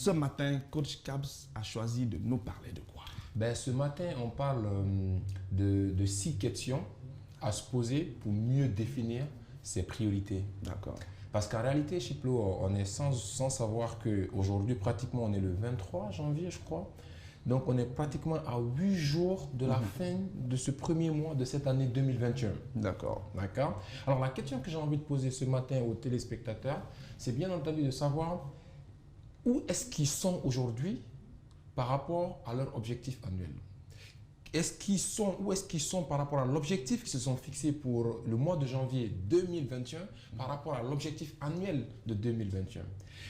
ce matin, coach Kabs a choisi de nous parler de quoi? Ben, ce matin, on parle de 6 questions à se poser pour mieux définir ses priorités. D'accord. Parce qu'en réalité, Chiplo, on est sans savoir qu'aujourd'hui, pratiquement, on est le 23 janvier, je crois. Donc, on est pratiquement à 8 jours de la fin de ce premier mois de cette année 2021. D'accord. D'accord. Alors, la question que j'ai envie de poser ce matin aux téléspectateurs, c'est bien entendu de savoir où est-ce qu'ils sont aujourd'hui par rapport à leur objectif annuel. Où est-ce qu'ils sont par rapport à l'objectif qu'ils se sont fixés pour le mois de janvier 2021 par rapport à l'objectif annuel de 2021?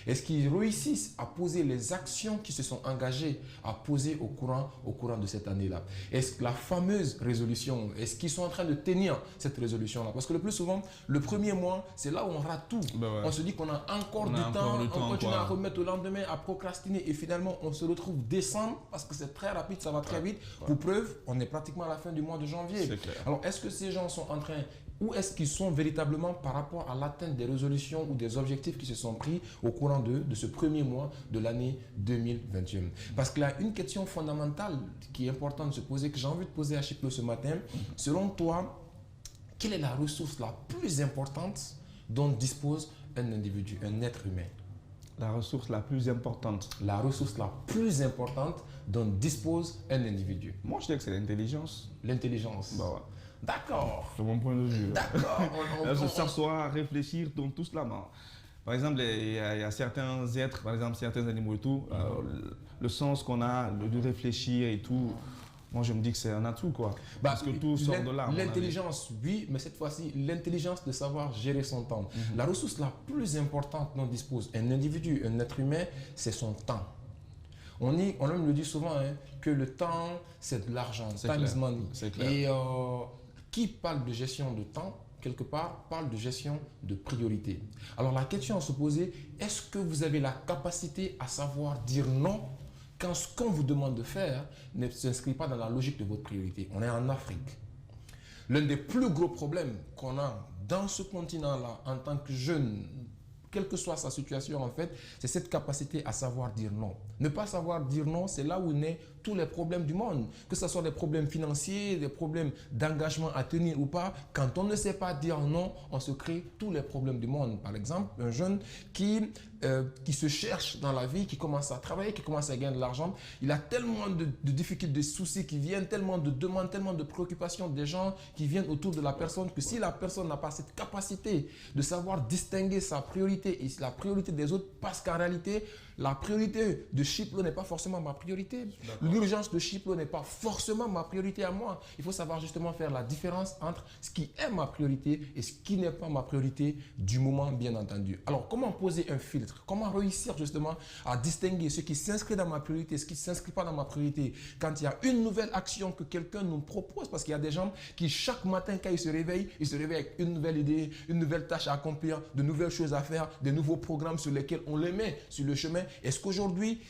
Est-ce qu'ils réussissent à poser les actions qui se sont engagés à poser au courant de cette année-là? Est-ce que la fameuse résolution, est-ce qu'ils sont en train de tenir cette résolution-là? Parce que le plus souvent, le premier mois, c'est là où on rate tout. On se dit qu'on a encore du temps, on continue à remettre au lendemain, à procrastiner et finalement, on se retrouve décembre parce que c'est très rapide, ça va très vite. Pour preuve, on est pratiquement à la fin du mois de janvier. Alors, est-ce que ces gens sont en train, où est-ce qu'ils sont véritablement par rapport à l'atteinte des résolutions ou des objectifs qui se sont pris au courant de ce premier mois de l'année 2021? Parce qu'il y a une question fondamentale qui est importante de se poser, que j'ai envie de poser à Chiplo ce matin. Selon toi, quelle est la ressource la plus importante dont dispose un individu, un être humain? La ressource la plus importante. La ressource la plus importante dont dispose un individu. Moi, je dirais que c'est l'intelligence. L'intelligence. Bah ouais. D'accord. C'est mon point de vue. D'accord. On s'asseoir, réfléchir dans tout cela. Par exemple, il y a certains êtres, par exemple certains animaux et tout, le sens qu'on a de réfléchir et tout, moi je me dis que c'est un atout quoi. Parce que tout sort de là. L'intelligence, oui, mais cette fois-ci, l'intelligence de savoir gérer son temps. La ressource la plus importante dont dispose un individu, un être humain, c'est son temps. On même le dit souvent que le temps, c'est de l'argent. Time is money. Et qui parle de gestion de temps, quelque part, parle de gestion de priorité. Alors la question à se poser, est-ce que vous avez la capacité à savoir dire non quand ce qu'on vous demande de faire ne s'inscrit pas dans la logique de votre priorité? On est en Afrique. L'un des plus gros problèmes qu'on a dans ce continent-là en tant que jeune, quelle que soit sa situation en fait, c'est cette capacité à savoir dire non. Ne pas savoir dire non, c'est là où naissent tous les problèmes du monde. Que ce soit des problèmes financiers, des problèmes d'engagement à tenir ou pas, quand on ne sait pas dire non, on se crée tous les problèmes du monde. Par exemple, un jeune qui se cherche dans la vie, qui commence à travailler, qui commence à gagner de l'argent, il a tellement de difficultés, de soucis qui viennent, tellement de demandes, tellement de préoccupations des gens qui viennent autour de la personne que si la personne n'a pas cette capacité de savoir distinguer sa priorité et la priorité des autres, parce qu'en réalité, la priorité de Chiplo n'est pas forcément ma priorité. L'urgence de Chiplo n'est pas forcément ma priorité à moi. Il faut savoir justement faire la différence entre ce qui est ma priorité et ce qui n'est pas ma priorité du moment, bien entendu. Alors, comment poser un filtre? Comment réussir justement à distinguer ce qui s'inscrit dans ma priorité et ce qui ne s'inscrit pas dans ma priorité quand il y a une nouvelle action que quelqu'un nous propose? Parce qu'il y a des gens qui, chaque matin, quand ils se réveillent avec une nouvelle idée, une nouvelle tâche à accomplir, de nouvelles choses à faire, des nouveaux programmes sur lesquels on les met sur le chemin. Est-ce qu'aujourd'hui,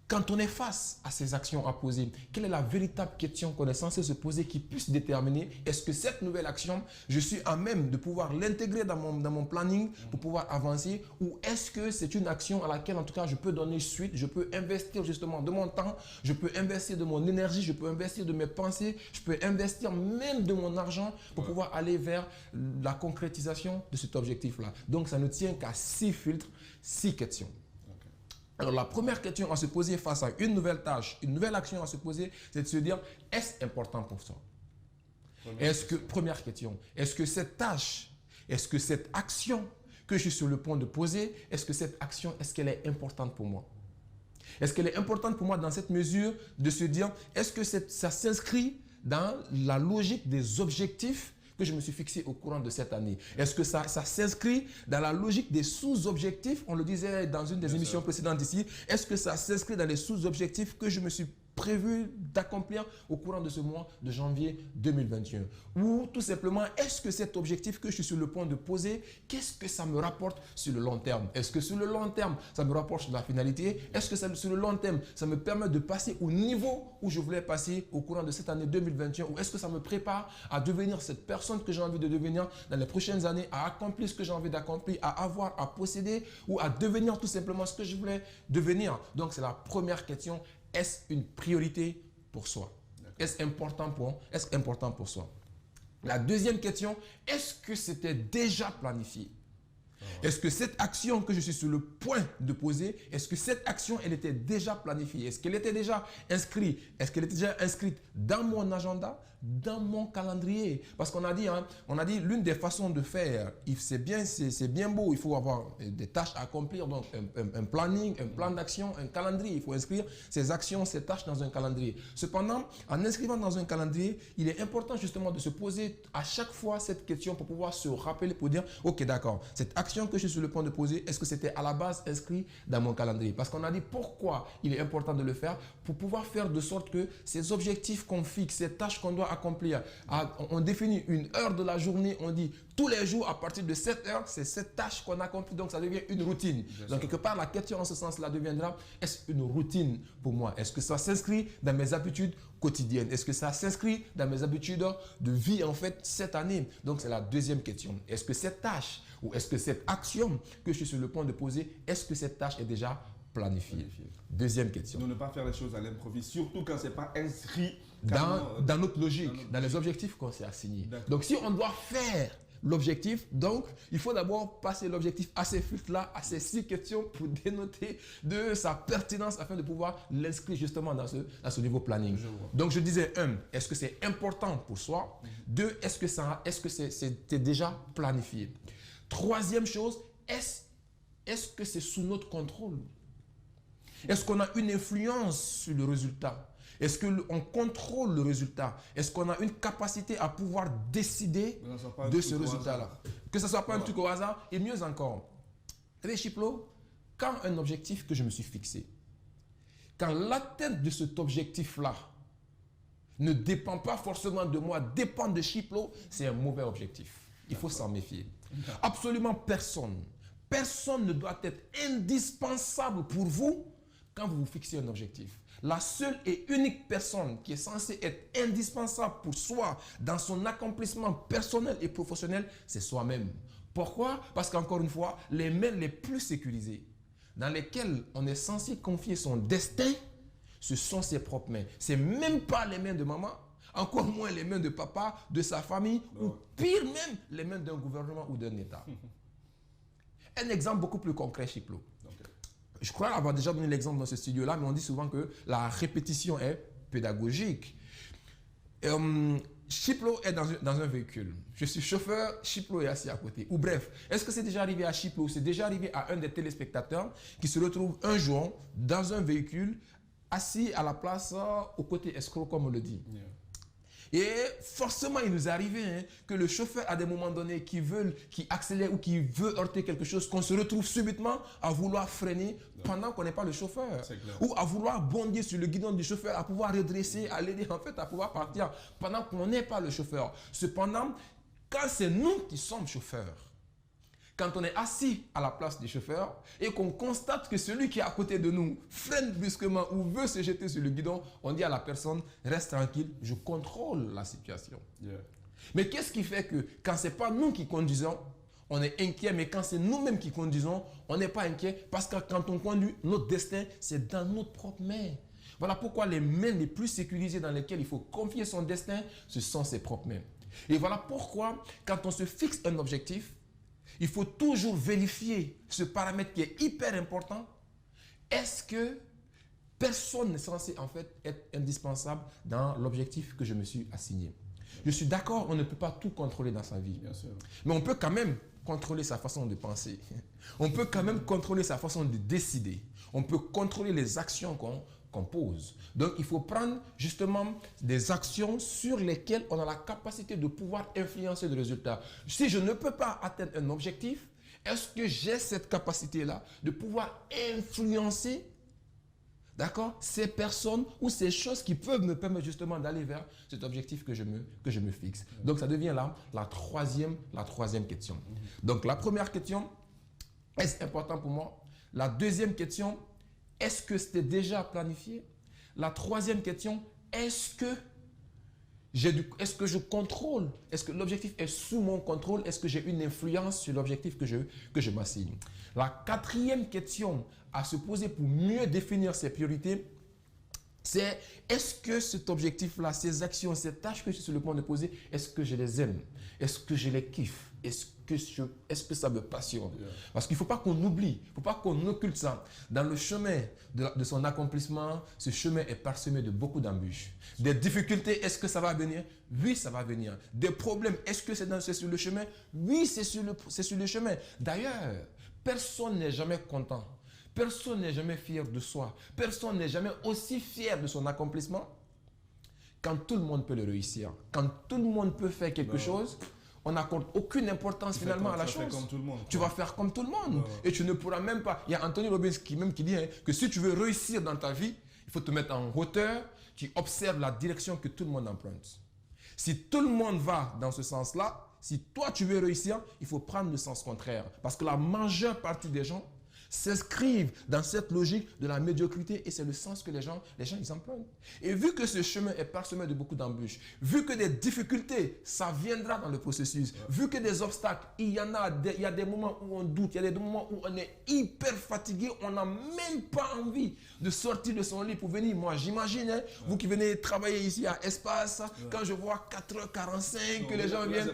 quand on est face à ces actions à poser, quelle est la véritable question qu'on est censé se poser qui puisse déterminer est-ce que cette nouvelle action, je suis à même de pouvoir l'intégrer dans mon planning pour pouvoir avancer, ou est-ce que c'est une action à laquelle en tout cas je peux donner suite, je peux investir justement de mon temps, je peux investir de mon énergie, je peux investir de mes pensées, je peux investir même de mon argent pour pouvoir aller vers la concrétisation de cet objectif-là. Donc ça ne tient qu'à 6 filtres, 6 questions. Alors, la première question à se poser face à une nouvelle tâche, une nouvelle action à se poser, c'est de se dire, est-ce important pour toi? Première question, est-ce que cette tâche, est-ce que cette action que je suis sur le point de poser, est-ce que cette action, est-ce qu'elle est importante pour moi? Est-ce qu'elle est importante pour moi dans cette mesure de se dire, est-ce que ça s'inscrit dans la logique des objectifs que je me suis fixé au courant de cette année? Est-ce que ça s'inscrit dans la logique des sous-objectifs? On le disait dans une des émissions précédentes ici. Est-ce que ça s'inscrit dans les sous-objectifs que je me suis prévu d'accomplir au courant de ce mois de janvier 2021? Ou tout simplement, est-ce que cet objectif que je suis sur le point de poser, qu'est-ce que ça me rapporte sur le long terme? Est-ce que sur le long terme, ça me rapporte sur la finalité? Est-ce que sur le long terme, ça me permet de passer au niveau où je voulais passer au courant de cette année 2021? Ou est-ce que ça me prépare à devenir cette personne que j'ai envie de devenir dans les prochaines années, à accomplir ce que j'ai envie d'accomplir, à avoir, à posséder ou à devenir tout simplement ce que je voulais devenir? Donc, c'est la première question. Est-ce une priorité pour soi? Est-ce important pour soi? La deuxième question, est-ce que c'était déjà planifié? Est-ce que cette action que je suis sur le point de poser, est-ce que cette action, elle était déjà planifiée? Est-ce qu'elle était déjà inscrite? Est-ce qu'elle était déjà inscrite dans mon agenda, dans mon calendrier? Parce qu'on a dit, l'une des façons de faire, c'est bien beau, il faut avoir des tâches à accomplir, donc un planning, un plan d'action, un calendrier. Il faut inscrire ces actions, ces tâches dans un calendrier. Cependant, en inscrivant dans un calendrier, il est important justement de se poser à chaque fois cette question pour pouvoir se rappeler, pour dire, ok, d'accord, cette action que je suis sur le point de poser, est-ce que c'était à la base inscrit dans mon calendrier? Parce qu'on a dit pourquoi il est important de le faire, pour pouvoir faire de sorte que ces objectifs qu'on fixe, ces tâches qu'on doit accomplir, on définit une heure de la journée, on dit tous les jours à partir de cette heure, c'est cette tâche qu'on accomplit, donc ça devient une routine. Donc quelque part, la question en ce sens-là deviendra, est-ce une routine pour moi? Est-ce que ça s'inscrit dans mes habitudes quotidiennes? Est-ce que ça s'inscrit dans mes habitudes de vie en fait cette année? Donc c'est la deuxième question. Est-ce que cette tâche ou est-ce que cette action que je suis sur le point de poser, est-ce que cette tâche est déjà planifiée? Deuxième question. De ne pas faire les choses à l'improviste, surtout quand ce n'est pas inscrit dans notre logique, dans les objectifs qu'on s'est assignés. Donc si on doit faire l'objectif, donc il faut d'abord passer l'objectif à ces filtres-là, à ces 6 questions pour dénoter de sa pertinence afin de pouvoir l'inscrire justement dans ce niveau planning. Donc je disais, 1, est-ce que c'est important pour soi? 2, est-ce que c'était déjà planifié? Troisième chose, est-ce que c'est sous notre contrôle? Est-ce qu'on a une influence sur le résultat? Est-ce qu'on contrôle le résultat? Est-ce qu'on a une capacité à pouvoir décider de ce résultat-là? Que ce ne soit pas un truc au hasard. Et mieux encore, Chiplo, quand un objectif que je me suis fixé, quand l'atteinte de cet objectif-là ne dépend pas forcément de moi, dépend de Chiplo, c'est un mauvais objectif. Il faut s'en méfier. Absolument personne. Personne ne doit être indispensable pour vous quand vous vous fixez un objectif. La seule et unique personne qui est censée être indispensable pour soi dans son accomplissement personnel et professionnel, c'est soi-même. Pourquoi? Parce qu'encore une fois, les mains les plus sécurisées, dans lesquelles on est censé confier son destin, ce sont ses propres mains. Ce n'est même pas les mains de maman, encore moins les mains de papa, de sa famille, ou pire même, les mains d'un gouvernement ou d'un État. Un exemple beaucoup plus concret, Chiplo. Je crois avoir déjà donné l'exemple dans ce studio-là, mais on dit souvent que la répétition est pédagogique. Chiplo est dans un véhicule. Je suis chauffeur, Chiplo est assis à côté. Ou bref, est-ce que c'est déjà arrivé à Chiplo? C'est déjà arrivé à un des téléspectateurs qui se retrouve un jour dans un véhicule assis à la place au côté escroc, comme on le dit. Et forcément, il nous est arrivé que le chauffeur, à des moments donnés, qui accélère ou qui veut heurter quelque chose, qu'on se retrouve subitement à vouloir freiner pendant qu'on n'est pas le chauffeur. Ou à vouloir bondir sur le guidon du chauffeur, à pouvoir redresser, à l'aider en fait à pouvoir partir pendant qu'on n'est pas le chauffeur. Cependant, quand c'est nous qui sommes chauffeurs, quand on est assis à la place du chauffeur et qu'on constate que celui qui est à côté de nous freine brusquement ou veut se jeter sur le guidon, on dit à la personne, reste tranquille, je contrôle la situation. Mais qu'est-ce qui fait que quand ce n'est pas nous qui conduisons, on est inquiet, mais quand c'est nous-mêmes qui conduisons, on n'est pas inquiet parce que quand on conduit, notre destin, c'est dans notre propre main. Voilà pourquoi les mains les plus sécurisées dans lesquelles il faut confier son destin, ce sont ses propres mains. Et voilà pourquoi, quand on se fixe un objectif, il faut toujours vérifier ce paramètre qui est hyper important. Est-ce que personne n'est censé en fait être indispensable dans l'objectif que je me suis assigné? Je suis d'accord, on ne peut pas tout contrôler dans sa vie. Bien sûr. Mais on peut quand même contrôler sa façon de penser. On peut quand même contrôler sa façon de décider. On peut contrôler les actions qu'on pose. Donc, il faut prendre justement des actions sur lesquelles on a la capacité de pouvoir influencer le résultat. Si je ne peux pas atteindre un objectif, est-ce que j'ai cette capacité-là de pouvoir influencer D'accord? Ces personnes ou ces choses qui peuvent me permettre justement d'aller vers cet objectif que je me fixe. Donc, ça devient là la troisième question. Donc, la première question, est-ce important pour moi? La deuxième question, est-ce que c'était déjà planifié? La troisième question, est-ce que je contrôle? Est-ce que l'objectif est sous mon contrôle? Est-ce que j'ai une influence sur l'objectif que je m'assigne? La quatrième question à se poser pour mieux définir ses priorités, c'est est-ce que cet objectif-là, ces actions, ces tâches que je suis sur le point de poser, est-ce que je les aime? Est-ce que je les kiffe? Est-ce que ça me passionne? Parce qu'il ne faut pas qu'on oublie, il ne faut pas qu'on occulte ça. Dans le chemin de son accomplissement, ce chemin est parsemé de beaucoup d'embûches. Des difficultés, est-ce que ça va venir? Oui, ça va venir. Des problèmes, est-ce que c'est sur le chemin? Oui, c'est sur le chemin. D'ailleurs, personne n'est jamais content. Personne n'est jamais fier de soi. Personne n'est jamais aussi fier de son accomplissement. Quand tout le monde peut le réussir, quand tout le monde peut faire quelque chose, on n'accorde aucune importance finalement à la chose. Tu vas faire comme tout le monde. Et tu ne pourras même pas. Il y a Anthony Robbins qui dit que si tu veux réussir dans ta vie, il faut te mettre en hauteur, tu observes la direction que tout le monde emprunte. Si tout le monde va dans ce sens-là, si toi tu veux réussir, il faut prendre le sens contraire. Parce que la majeure partie des gens s'inscrivent dans cette logique de la médiocrité et c'est le sens que les gens ils empruntent. Et vu que ce chemin est parsemé de beaucoup d'embûches, vu que des difficultés, ça viendra dans le processus, vu que des obstacles, il y a des moments où on doute, il y a des moments où on est hyper fatigué, on n'a même pas envie de sortir de son lit pour venir. Moi, j'imagine, vous qui venez travailler ici à Espace, quand je vois 4h45 que les gens viennent...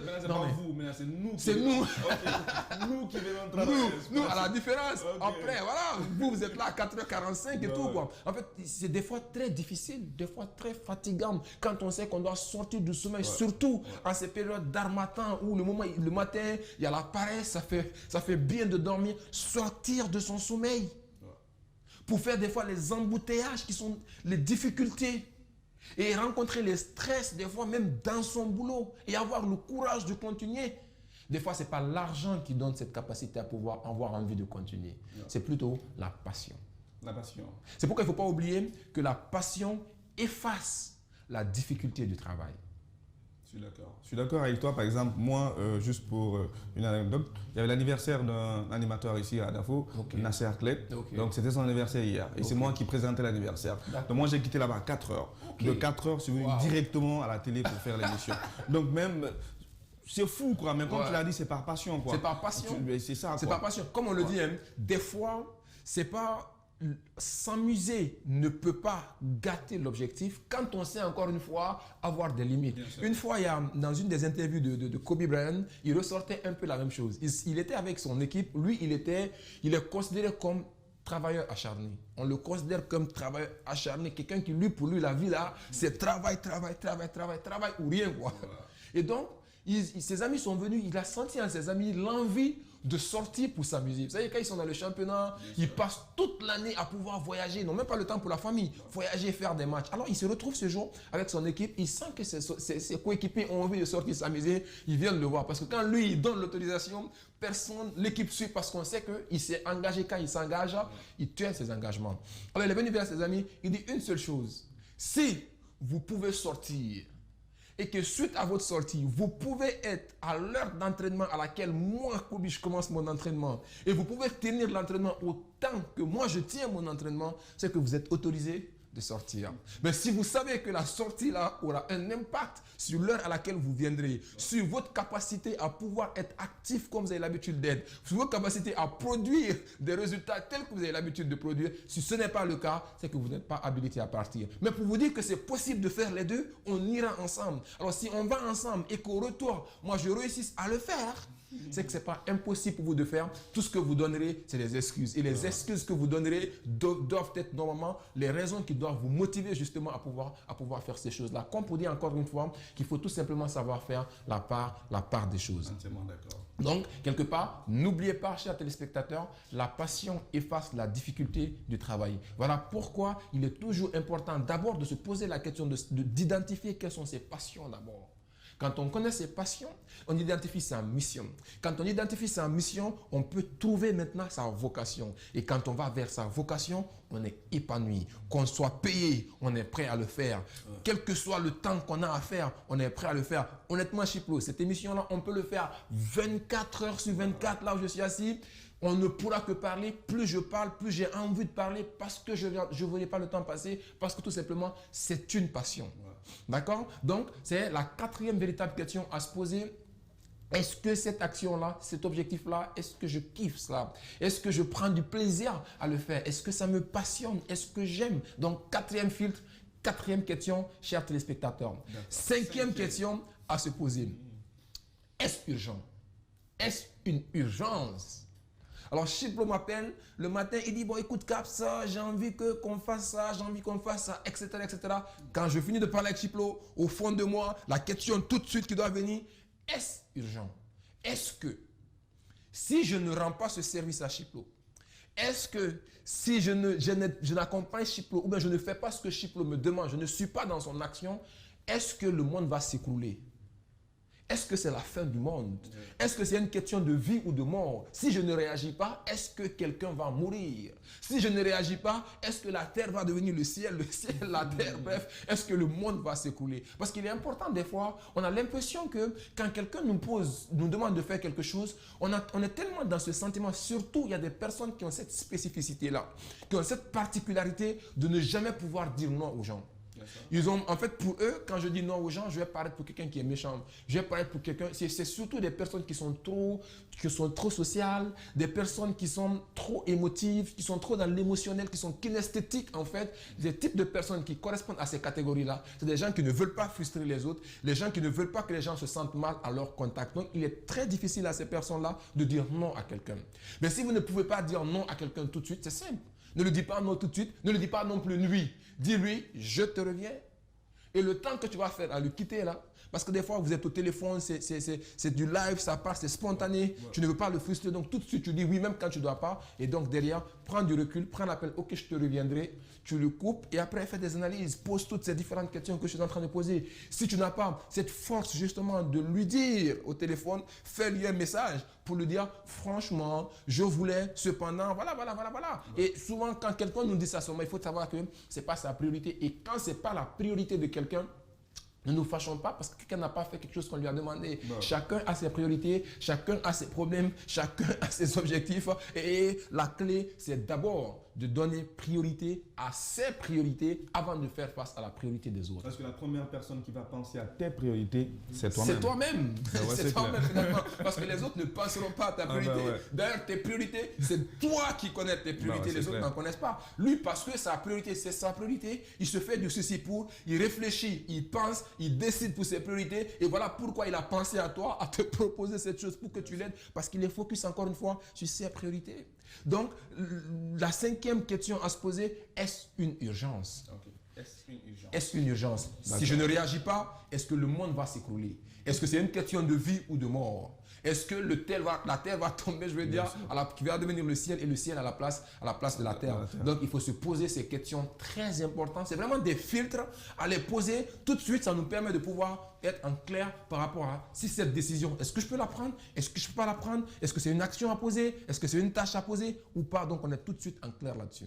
C'est nous. C'est nous. Okay. Nous qui venons travailler. Nous, à la différence. Okay. Après, voilà, vous êtes là à 4h45 et tout, quoi. En fait, c'est des fois très difficile, des fois très fatigant quand on sait qu'on doit sortir du sommeil, surtout en ces périodes d'harmattan où le matin, il y a la paresse, ça fait bien de dormir, sortir de son sommeil pour faire des fois les embouteillages qui sont les difficultés et rencontrer les stress des fois même dans son boulot et avoir le courage de continuer. Des fois, ce n'est pas l'argent qui donne cette capacité à pouvoir avoir envie de continuer. C'est plutôt la passion. La passion. C'est pourquoi il ne faut pas oublier que la passion efface la difficulté du travail. Je suis d'accord avec toi. Par exemple, moi, juste pour une anecdote, il y avait l'anniversaire d'un animateur ici à Dafo, Nasser Klet. Donc, c'était son anniversaire hier. Et c'est moi qui présentais l'anniversaire. Donc, moi, j'ai quitté là-bas à 4 heures. De 4 heures, je suis venu directement à la télé pour faire l'émission. Donc, même... C'est fou, quoi. Mais comme tu l'as dit, c'est par passion, quoi. C'est par passion. C'est ça, quoi. C'est par passion. Comme on le dit, des fois, c'est pas... S'amuser ne peut pas gâter l'objectif quand on sait encore une fois avoir des limites. Une fois, dans une des interviews de Kobe Bryant, il ressortait un peu la même chose. Il était avec son équipe. Lui, il est considéré comme travailleur acharné. On le considère comme travailleur acharné. Quelqu'un qui, pour lui, la vie là, c'est travail ou rien, quoi. Et donc, ses amis sont venus, il a senti en ses amis l'envie de sortir pour s'amuser. Vous savez, quand ils sont dans le championnat, ils passent toute l'année à pouvoir voyager. Ils n'ont même pas le temps pour la famille. Voyager, faire des matchs. Alors, il se retrouve ce jour avec son équipe. Il sent que ses coéquipiers ont envie de sortir s'amuser. Ils viennent le voir. Parce que quand lui, il donne l'autorisation, l'équipe suit parce qu'on sait qu'il s'est engagé. Quand il s'engage, il tient ses engagements. Alors, il est venu vers ses amis. Il dit une seule chose. Si vous pouvez sortir et que suite à votre sortie, vous pouvez être à l'heure d'entraînement à laquelle moi, Kobe, je commence mon entraînement et vous pouvez tenir l'entraînement autant que moi, je tiens mon entraînement, c'est que vous êtes autorisé de sortir. Mais si vous savez que la sortie là aura un impact sur l'heure à laquelle vous viendrez, sur votre capacité à pouvoir être actif comme vous avez l'habitude d'être, sur votre capacité à produire des résultats tels que vous avez l'habitude de produire, si ce n'est pas le cas, c'est que vous n'êtes pas habilité à partir. Mais pour vous dire que c'est possible de faire les deux, on ira ensemble. Alors si on va ensemble et qu'au retour, moi je réussisse à le faire, c'est que ce n'est pas impossible pour vous de faire. Tout ce que vous donnerez, c'est des excuses. Et les excuses que vous donnerez doivent être normalement les raisons qui doivent vous motiver justement à pouvoir faire ces choses-là. Comme pour dire encore une fois qu'il faut tout simplement savoir faire la part des choses. Entièrement d'accord. Donc, quelque part, n'oubliez pas, chers téléspectateurs, la passion efface la difficulté du travail. Voilà pourquoi il est toujours important d'abord de se poser la question d'identifier quelles sont ses passions d'abord. Quand on connaît ses passions, on identifie sa mission. Quand on identifie sa mission, on peut trouver maintenant sa vocation. Et quand on va vers sa vocation, on est épanoui. Qu'on soit payé, on est prêt à le faire. Quel que soit le temps qu'on a à faire, on est prêt à le faire. Honnêtement, Chiplo, cette émission-là, on peut le faire 24 heures sur 24, là où je suis assis. On ne pourra que parler. Plus je parle, plus j'ai envie de parler parce que je ne voyais pas le temps passer, parce que tout simplement, c'est une passion. D'accord? Donc, c'est la quatrième véritable question à se poser. Est-ce que cette action-là, cet objectif-là, est-ce que je kiffe cela? Est-ce que je prends du plaisir à le faire? Est-ce que ça me passionne? Est-ce que j'aime? Donc, quatrième filtre, quatrième question, chers téléspectateurs. Cinquième question à se poser. Est-ce urgent? Est-ce une urgence? Alors, Chiplo m'appelle le matin, il dit, bon, écoute, Cap, ça, j'ai envie qu'on fasse ça, j'ai envie qu'on fasse ça, etc., etc. Quand je finis de parler avec Chiplo, au fond de moi, la question tout de suite qui doit venir, est-ce urgent? Est-ce que si je ne rends pas ce service à Chiplo, est-ce que si je n'accompagne Chiplo ou bien je ne fais pas ce que Chiplo me demande, je ne suis pas dans son action, est-ce que le monde va s'écrouler? Est-ce que c'est la fin du monde? Est-ce que c'est une question de vie ou de mort? Si je ne réagis pas, est-ce que quelqu'un va mourir? Si je ne réagis pas, est-ce que la terre va devenir le ciel, la terre, bref, est-ce que le monde va s'écrouler? Parce qu'il est important des fois, on a l'impression que quand quelqu'un nous demande de faire quelque chose, on est tellement dans ce sentiment, surtout il y a des personnes qui ont cette spécificité-là, qui ont cette particularité de ne jamais pouvoir dire non aux gens. Ils ont, en fait, pour eux, quand je dis non aux gens, je vais paraître pour quelqu'un qui est méchant. Je vais paraître pour quelqu'un. C'est surtout des personnes qui sont trop sociales, des personnes qui sont trop émotives, qui sont trop dans l'émotionnel, qui sont kinesthétiques, en fait. Des types de personnes qui correspondent à ces catégories-là. C'est des gens qui ne veulent pas frustrer les autres, les gens qui ne veulent pas que les gens se sentent mal à leur contact. Donc, il est très difficile à ces personnes-là de dire non à quelqu'un. Mais si vous ne pouvez pas dire non à quelqu'un tout de suite, c'est simple. Ne le dis pas non tout de suite, ne le dis pas non plus lui. Dis-lui, je te reviens. Et le temps que tu vas faire à le quitter là, parce que des fois vous êtes au téléphone, c'est du live, ça passe, c'est spontané, tu ne veux pas le frustrer, donc tout de suite tu dis oui même quand tu ne dois pas. Et donc derrière, prends du recul, prends l'appel, ok je te reviendrai, tu le coupes et après fais des analyses, pose toutes ces différentes questions que je suis en train de poser. Si tu n'as pas cette force justement de lui dire au téléphone, fais-lui un message pour lui dire franchement, je voulais cependant, voilà. Et souvent quand quelqu'un nous dit ça seulement, il faut savoir que ce n'est pas sa priorité. Et quand ce n'est pas la priorité de quelqu'un, ne nous fâchons pas parce que quelqu'un n'a pas fait quelque chose qu'on lui a demandé. Chacun a ses priorités, chacun a ses problèmes, chacun a ses objectifs. Et la clé, c'est d'abord de donner priorité à ses priorités avant de faire face à la priorité des autres. Parce que la première personne qui va penser à tes priorités, c'est toi-même. C'est toi-même. C'est toi-même finalement. Parce que les autres ne penseront pas à ta priorité. D'ailleurs, tes priorités, c'est toi qui connais tes priorités. Les autres n'en connaissent pas. Lui, parce que sa priorité, c'est sa priorité, il se fait du souci pour, il réfléchit, il pense, il décide pour ses priorités. Et voilà pourquoi il a pensé à toi, à te proposer cette chose pour que tu l'aides. Parce qu'il est focus encore une fois sur ses priorités. Donc, la cinquième question à se poser, est-ce une urgence? Est-ce une urgence? Si je ne réagis pas, est-ce que le monde va s'écrouler? Est-ce que c'est une question de vie ou de mort? Est-ce que la terre va tomber, je veux dire, qui va devenir le ciel et le ciel à la place de la terre? Donc, il faut se poser ces questions très importantes. C'est vraiment des filtres à les poser tout de suite. Ça nous permet de pouvoir être en clair par rapport à si cette décision, est-ce que je peux la prendre? Est-ce que je ne peux pas la prendre? Est-ce que c'est une action à poser? Est-ce que c'est une tâche à poser ou pas? Donc, on est tout de suite en clair là-dessus.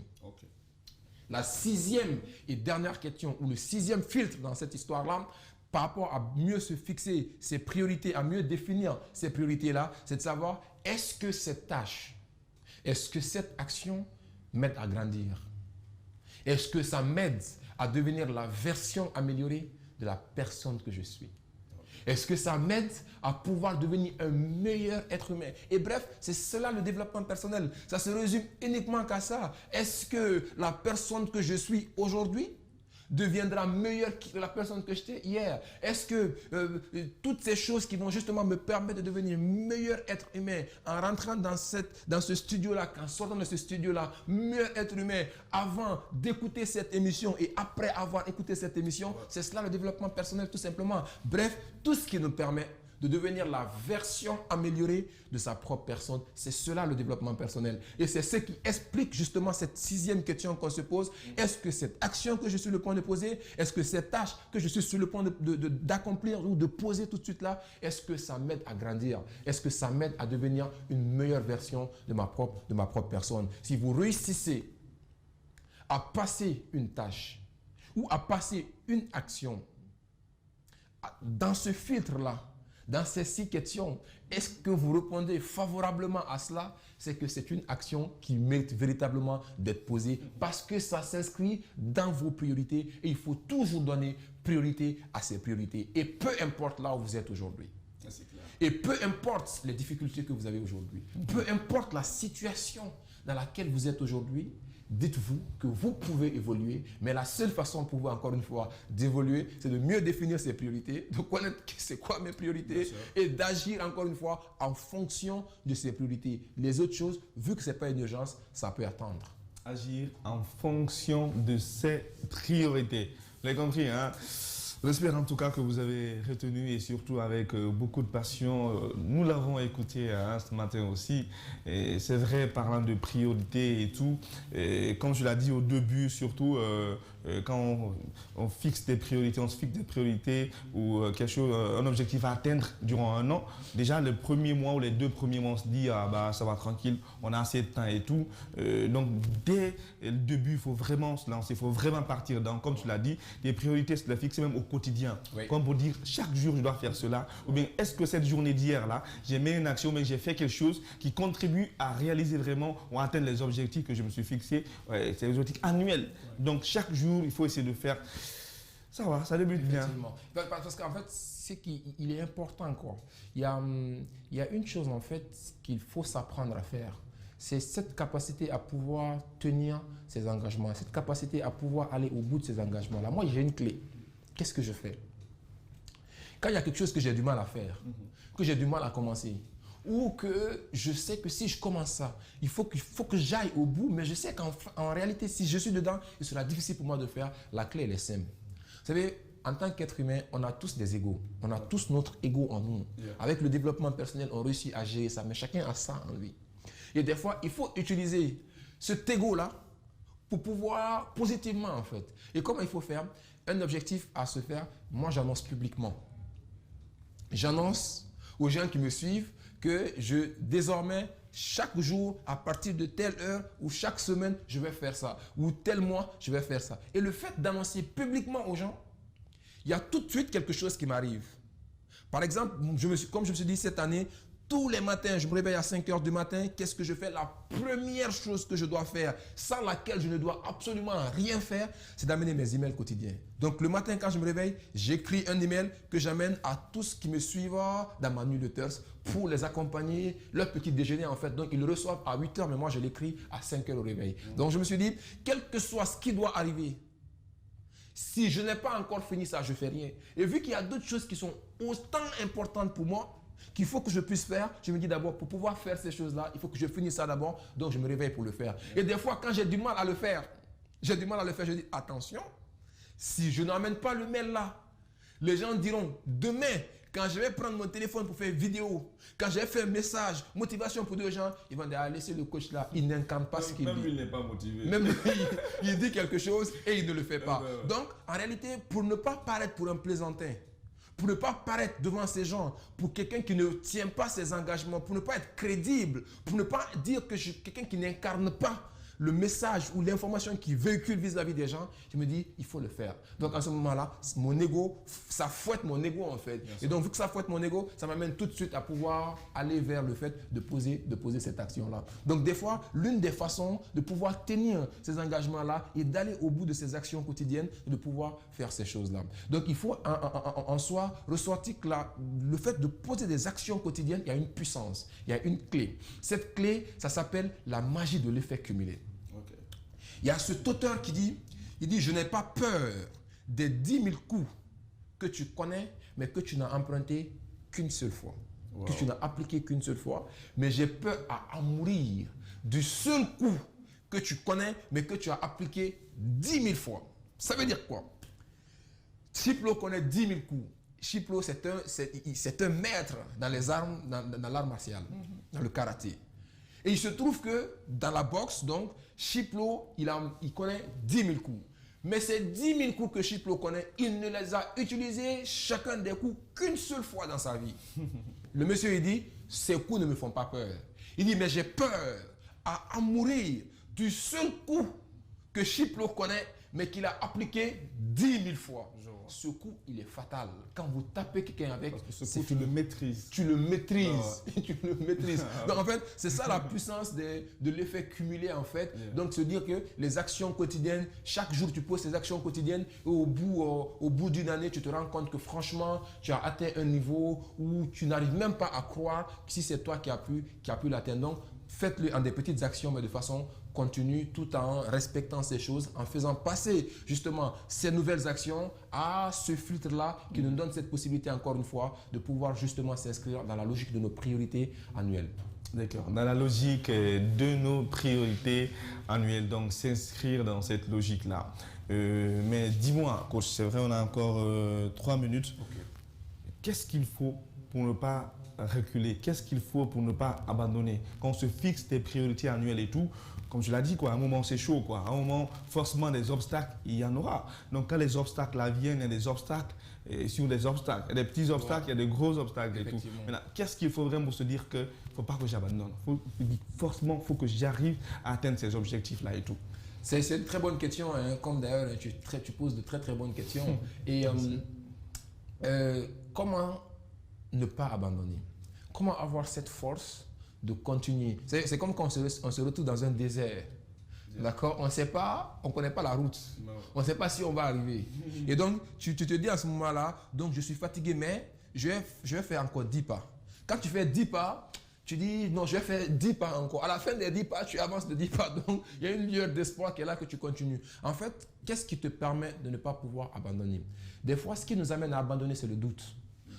La sixième et dernière question, ou le sixième filtre dans cette histoire-là, par rapport à mieux se fixer ses priorités, à mieux définir ces priorités-là, c'est de savoir est-ce que cette tâche, est-ce que cette action m'aide à grandir? Est-ce que ça m'aide à devenir la version améliorée de la personne que je suis? Est-ce que ça m'aide à pouvoir devenir un meilleur être humain? Et bref, c'est cela le développement personnel. Ça se résume uniquement qu'à ça. Est-ce que la personne que je suis aujourd'hui deviendra meilleure que la personne que j'étais hier? Est-ce que toutes ces choses qui vont justement me permettre de devenir meilleur être humain en rentrant dans ce studio-là, en sortant de ce studio-là, meilleur être humain avant d'écouter cette émission et après avoir écouté cette émission, c'est cela le développement personnel tout simplement. Bref, tout ce qui nous permet de devenir la version améliorée de sa propre personne. C'est cela le développement personnel. Et c'est ce qui explique justement cette 6e question qu'on se pose. Est-ce que cette action que je suis sur le point de poser, est-ce que cette tâche que je suis sur le point d'accomplir ou de poser tout de suite là, est-ce que ça m'aide à grandir? Est-ce que ça m'aide à devenir une meilleure version de ma propre personne? Si vous réussissez à passer une tâche ou à passer une action dans ce filtre-là, dans ces 6 questions, est-ce que vous répondez favorablement à cela? C'est que c'est une action qui mérite véritablement d'être posée parce que ça s'inscrit dans vos priorités et il faut toujours donner priorité à ces priorités. Et peu importe là où vous êtes aujourd'hui. Et peu importe les difficultés que vous avez aujourd'hui, peu importe la situation dans laquelle vous êtes aujourd'hui, dites-vous que vous pouvez évoluer, mais la seule façon pour vous, encore une fois, d'évoluer, c'est de mieux définir ses priorités, de connaître c'est quoi mes priorités et d'agir, encore une fois, en fonction de ces priorités. Les autres choses, vu que ce n'est pas une urgence, ça peut attendre. Agir en fonction de ses priorités. Vous avez compris, hein? J'espère en tout cas que vous avez retenu et surtout avec beaucoup de passion. Nous l'avons écouté hein, ce matin aussi. Et c'est vrai, parlant de priorité et tout. Et comme je l'ai dit au début, surtout quand on fixe des priorités, on se fixe des priorités ou quelque chose, un objectif à atteindre durant un an. Déjà, le premier mois ou les 2 premiers mois, on se dit ah bah ça va tranquille, on a assez de temps et tout. Donc dès le début, il faut vraiment se lancer, il faut vraiment partir dans, comme tu l'as dit, les priorités, se les fixer même au quotidien. Oui. Comme pour dire chaque jour je dois faire cela. Ou bien est-ce que cette journée d'hier là, j'ai mis une action, mais j'ai fait quelque chose qui contribue à réaliser vraiment ou à atteindre les objectifs que je me suis fixés. Ouais, c'est des objectifs annuels. Ouais. Donc chaque jour, il faut essayer de faire. Ça va, ça débute bien. Parce qu'en fait, c'est qu'il est important quoi. Il y a une chose en fait qu'il faut s'apprendre à faire. C'est cette capacité à pouvoir tenir ses engagements, cette capacité à pouvoir aller au bout de ces engagements-là. Moi, j'ai une clé. Qu'est-ce que je fais? Quand il y a quelque chose que j'ai du mal à faire, que j'ai du mal à commencer, ou que je sais que si je commence ça, il faut que j'aille au bout, mais je sais qu'en réalité, si je suis dedans, il sera difficile pour moi de faire. La clé, elle est simple. Vous savez, en tant qu'être humain, on a tous des égos. On a tous notre ego en nous. Yeah. Avec le développement personnel, on réussit à gérer ça, mais chacun a ça en lui. Et des fois, il faut utiliser cet ego-là pour pouvoir positivement, en fait. Et comment il faut faire? Un objectif à se faire, moi, j'annonce publiquement. J'annonce aux gens qui me suivent que désormais, chaque jour, à partir de telle heure ou chaque semaine, je vais faire ça. Ou tel mois, je vais faire ça. Et le fait d'annoncer publiquement aux gens, il y a tout de suite quelque chose qui m'arrive. Par exemple, comme je me suis dit cette année, tous les matins, je me réveille à 5 heures du matin. Qu'est-ce que je fais? La première chose que je dois faire, sans laquelle je ne dois absolument rien faire, c'est d'amener mes emails quotidiens. Donc le matin, quand je me réveille, j'écris un email que j'amène à tous qui me suivent dans ma newsletter pour les accompagner, leur petit déjeuner en fait. Donc ils le reçoivent à 8 heures, mais moi je l'écris à 5 heures au réveil. Donc je me suis dit, quel que soit ce qui doit arriver, si je n'ai pas encore fini ça, je ne fais rien. Et vu qu'il y a d'autres choses qui sont autant importantes pour moi, qu'il faut que je puisse faire, je me dis d'abord, pour pouvoir faire ces choses-là, il faut que je finisse ça d'abord, donc je me réveille pour le faire. Et des fois, quand j'ai du mal à le faire, je dis, attention, si je n'amène pas le mail là, les gens diront, demain, quand je vais prendre mon téléphone pour faire vidéo, quand je vais faire un message, motivation pour deux gens, ils vont dire, laissez le coach là, il n'incarne pas ce qu'il dit. Même il n'est pas motivé. Même il dit quelque chose et il ne le fait pas. Donc, en réalité, pour ne pas paraître pour un plaisantin, pour ne pas paraître devant ces gens, pour quelqu'un qui ne tient pas ses engagements, pour ne pas être crédible, pour ne pas dire que je suis quelqu'un qui n'incarne pas le message ou l'information qui véhicule vis-à-vis des gens, je me dis, il faut le faire. Donc, en ce moment-là, mon ego, ça fouette mon ego en fait. Et donc, vu que ça fouette mon ego, ça m'amène tout de suite à pouvoir aller vers le fait de poser cette action-là. Donc, des fois, l'une des façons de pouvoir tenir ces engagements-là et d'aller au bout de ces actions quotidiennes, de pouvoir faire ces choses-là. Donc, il faut en soi ressortir que le fait de poser des actions quotidiennes, il y a une puissance, il y a une clé. Cette clé, ça s'appelle la magie de l'effet cumulé. Il y a cet auteur qui dit, je n'ai pas peur des 10 000 coups que tu connais, mais que tu n'as emprunté qu'une seule fois, que tu n'as appliqué qu'une seule fois, mais j'ai peur à mourir du seul coup que tu connais, mais que tu as appliqué 10 000 fois. Ça veut dire quoi? Chiplo connaît 10 000 coups. Chiplo, c'est un maître dans les armes, dans l'art martial, dans le karaté. Et il se trouve que dans la boxe, donc, Chiplo, il connaît 10 000 coups. Mais ces 10 000 coups que Chiplo connaît, il ne les a utilisés chacun des coups qu'une seule fois dans sa vie. Le monsieur, il dit, ces coups ne me font pas peur. Il dit, mais j'ai peur à mourir du seul coup que Chiplo connaît, mais qu'il a appliqué 10 000 fois. Ce coup, il est fatal. Quand vous tapez quelqu'un avec, c'est tu le maîtrises. Tu le maîtrises. Tu le maîtrises. Donc en fait, c'est ça la puissance de l'effet cumulé en fait. Donc se dire que les actions quotidiennes, chaque jour tu poses ces actions quotidiennes et au bout d'une année, tu te rends compte que franchement, tu as atteint un niveau où tu n'arrives même pas à croire que si c'est toi qui as pu l'atteindre. Donc faites-le en des petites actions, mais de façon continue, tout en respectant ces choses, en faisant passer justement ces nouvelles actions à ce filtre-là qui nous donne cette possibilité, encore une fois, de pouvoir justement s'inscrire dans la logique de nos priorités annuelles. D'accord, dans la logique de nos priorités annuelles, donc s'inscrire dans cette logique-là. Mais dis-moi, coach, c'est vrai, on a encore 3 minutes. Okay. Qu'est-ce qu'il faut pour ne pas reculer? Qu'est-ce qu'il faut pour ne pas abandonner? Quand on se fixe des priorités annuelles et tout, comme je l'ai dit, quoi, à un moment c'est chaud, quoi. À un moment, forcément des obstacles, il y en aura. Donc quand les obstacles là viennent, il y a des obstacles, et sur des obstacles, il y a des petits obstacles, il y a des gros obstacles et tout. Maintenant, qu'est-ce qu'il faut vraiment pour se dire que faut pas que j'abandonne? Forcément, il faut que j'arrive à atteindre ces objectifs-là et tout. C'est une très bonne question, hein, comme d'ailleurs tu poses de très très bonnes questions. Et comment ne pas abandonner? Comment avoir cette force de continuer? C'est comme quand on se retrouve dans un désert. D'accord? On ne sait pas, on ne connaît pas la route. On ne sait pas si on va arriver. Et donc, tu te dis à ce moment-là, donc je suis fatigué, mais je vais faire encore 10 pas. Quand tu fais 10 pas, tu dis non, je vais faire 10 pas encore. À la fin des 10 pas, tu avances de 10 pas. Donc, il y a une lueur d'espoir qui est là que tu continues. En fait, qu'est-ce qui te permet de ne pas pouvoir abandonner? Des fois, ce qui nous amène à abandonner, c'est le doute.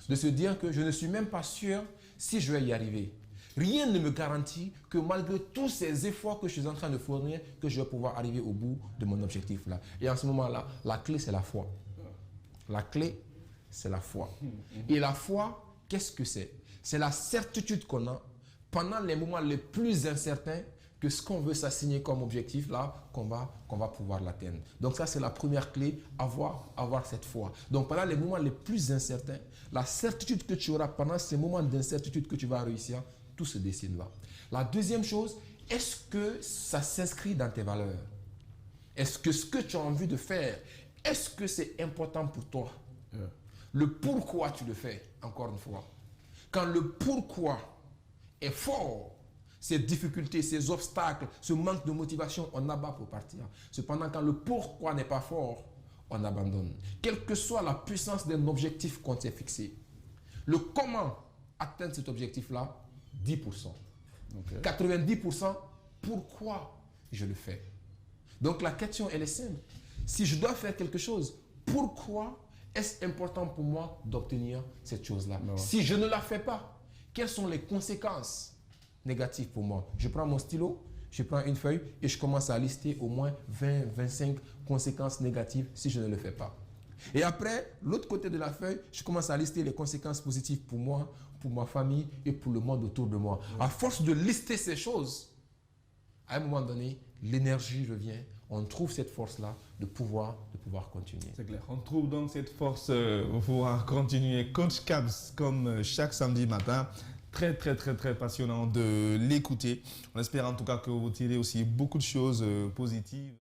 De se dire que je ne suis même pas sûr si je vais y arriver. Rien ne me garantit que malgré tous ces efforts que je suis en train de fournir, que je vais pouvoir arriver au bout de mon objectif là. Et en ce moment-là, la clé, c'est la foi. La clé, c'est la foi. Et la foi, qu'est-ce que c'est? C'est la certitude qu'on a pendant les moments les plus incertains que ce qu'on veut s'assigner comme objectif là, qu'on va pouvoir l'atteindre. Donc ça, c'est la première clé, avoir cette foi. Donc pendant les moments les plus incertains, la certitude que tu auras pendant ces moments d'incertitude que tu vas réussir, tout se dessine là. La deuxième chose, est-ce que ça s'inscrit dans tes valeurs? Est-ce que ce que tu as envie de faire, est-ce que c'est important pour toi? Le pourquoi tu le fais, encore une fois. Quand le pourquoi est fort, ces difficultés, ces obstacles, ce manque de motivation, on abat pour partir. Cependant, quand le pourquoi n'est pas fort, on abandonne. Quelle que soit la puissance d'un objectif qu'on s'est fixé, le comment atteindre cet objectif-là, 10%. Okay. 90%, pourquoi je le fais? Donc la question, elle est simple. Si je dois faire quelque chose, pourquoi est-ce important pour moi d'obtenir cette chose-là? Si je ne la fais pas, quelles sont les conséquences négatives pour moi? Je prends mon stylo, je prends une feuille et je commence à lister au moins 20, 25 conséquences négatives si je ne le fais pas. Et après, l'autre côté de la feuille, je commence à lister les conséquences positives pour moi, pour ma famille et pour le monde autour de moi. À force de lister ces choses, à un moment donné, l'énergie revient. On trouve cette force-là de pouvoir continuer. C'est clair. On trouve donc cette force pour pouvoir continuer. Coach Kabs, comme chaque samedi matin, très passionnant de l'écouter. On espère en tout cas que vous tirez aussi beaucoup de choses positives.